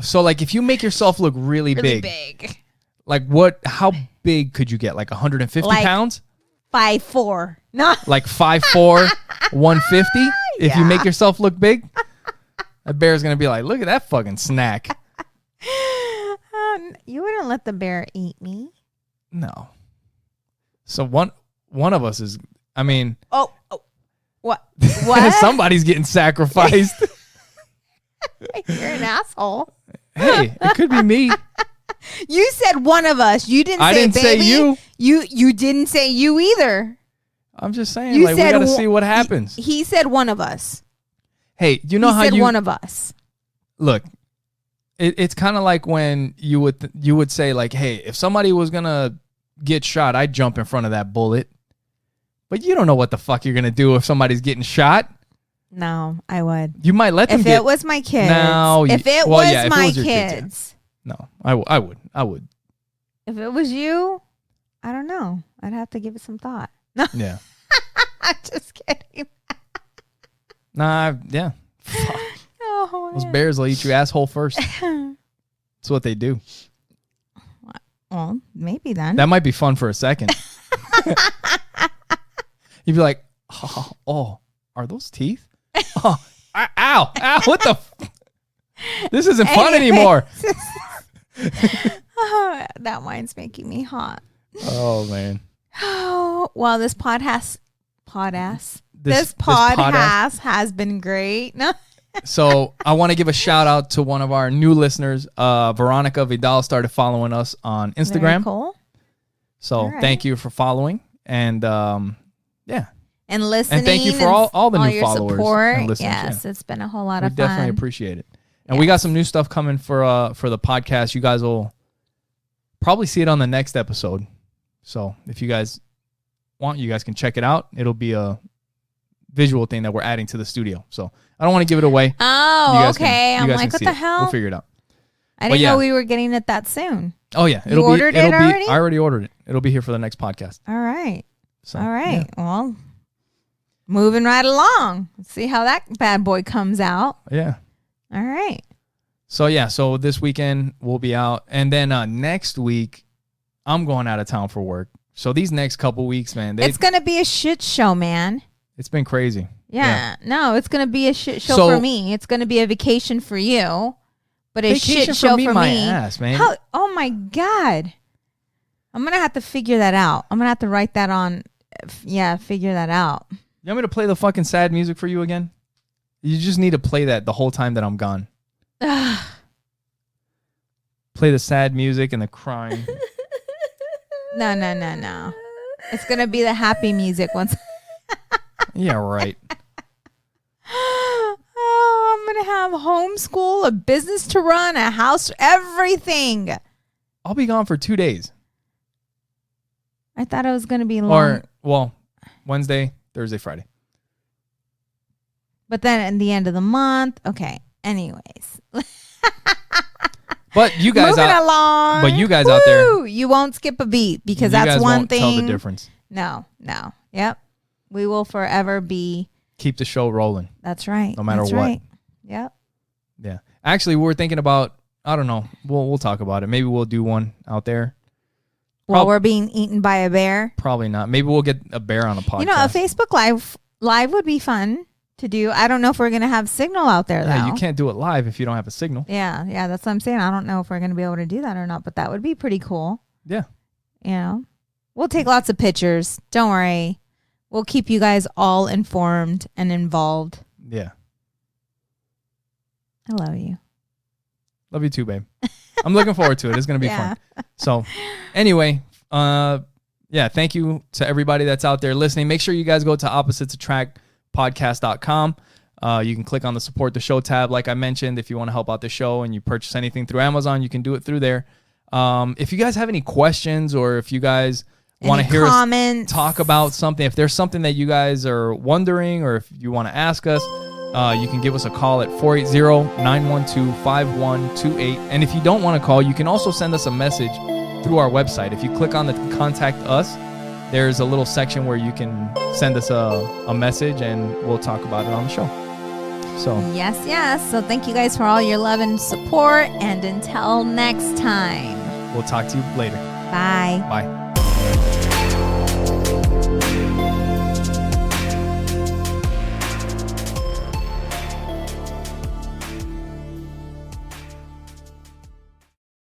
so like if you make yourself look really big. Like how big could you get? Like 150 pounds? 5'4". No. Like 5'4", 150? If you make yourself look big? That bear's going to be like, look at that fucking snack. You wouldn't let the bear eat me. No. So one of us is, I mean. Oh. What? Somebody's getting sacrificed. You're an asshole. Hey, it could be me. You said one of us. You didn't say I didn't say you. You didn't say you either. I'm just saying, we got to see what happens. He said one of us. Hey, you know how you... He said one of us. Look, it's kind of like when you would say, like, hey, if somebody was going to get shot, I'd jump in front of that bullet. But you don't know what the fuck you're going to do if somebody's getting shot. No, I would. You might let them if it was my kids. No, if it was my your kids. No, I would. If it was you, I don't know. I'd have to give it some thought. No. Yeah. I'm just kidding. Nah, yeah. Fuck. Oh, those bears will eat you asshole first. That's what they do. Well, maybe then. That might be fun for a second. You'd be like, oh, are those teeth? Oh, ow, what the? This isn't fun anymore. Oh, that wine's making me hot. Oh, man. Oh, well, this podcast has been great. No. So I want to give a shout out to one of our new listeners. Veronica Vidal started following us on Instagram. Very cool. So thank you for following. And yeah. And listening. And thank you for all the new followers. Support. And listeners. Yes, it's been a whole lot of fun. We definitely appreciate it. And we got some new stuff coming for the podcast. You guys will probably see it on the next episode. So if you guys want, you guys can check it out. It'll be a visual thing that we're adding to the studio. So I don't want to give it away. Oh, okay. I'm like, what the hell? We'll figure it out. I didn't know we were getting it that soon. Oh yeah, you ordered it already? I already ordered it. It'll be here for the next podcast. All right. So, all right. Yeah. Well, moving right along. Let's see how that bad boy comes out. Yeah. All right. So this weekend we'll be out, and then next week I'm going out of town for work. So these next couple weeks, man, it's gonna be a shit show, man. It's been crazy. Yeah. No, it's gonna be a shit show for me. It's gonna be a vacation for you, but a shit show for me. My ass, man. Oh my god. I'm gonna have to figure that out. I'm gonna have to write that on. Yeah, figure that out. You want me to play the fucking sad music for you again? You just need to play that the whole time that I'm gone. Play the sad music and the crying. No. It's going to be the happy music once. Yeah, right. Oh, I'm going to have homeschool, a business to run, a house, everything. I'll be gone for 2 days. I thought it was going to be long. Wednesday, Thursday, Friday. But then at the end of the month, okay. Anyways. But you guys along. But you guys out there, you won't skip a beat because that's one thing. Tell the difference. No. Yep. We will forever be keep the show rolling. That's right. No matter That's what. Right. Yep. Yeah. Actually, we were thinking about, I don't know. We'll talk about it. Maybe we'll do one out there. While we're being eaten by a bear. Probably not. Maybe we'll get a bear on a podcast. You know, a Facebook live would be fun to do. I don't know if we're going to have signal out there, though. Yeah, you can't do it live if you don't have a signal. Yeah, that's what I'm saying. I don't know if we're going to be able to do that or not, but that would be pretty cool. Yeah. You know, we'll take lots of pictures. Don't worry. We'll keep you guys all informed and involved. Yeah. I love you. Love you too, babe. I'm looking forward to it. It's going to be fun. So anyway, thank you to everybody that's out there listening. Make sure you guys go to oppositesattractpodcast.com. You can click on the support the show tab. Like I mentioned, if you want to help out the show and you purchase anything through Amazon, you can do it through there. If you guys have any questions or if you guys want to hear us talk about something, if there's something that you guys are wondering or if you want to ask us, you can give us a call at 480-912-5128. And if you don't want to call, you can also send us a message through our website. If you click on the contact us, there's a little section where you can send us a message and we'll talk about it on the show. So yes. So thank you guys for all your love and support. And until next time, we'll talk to you later. Bye. Bye.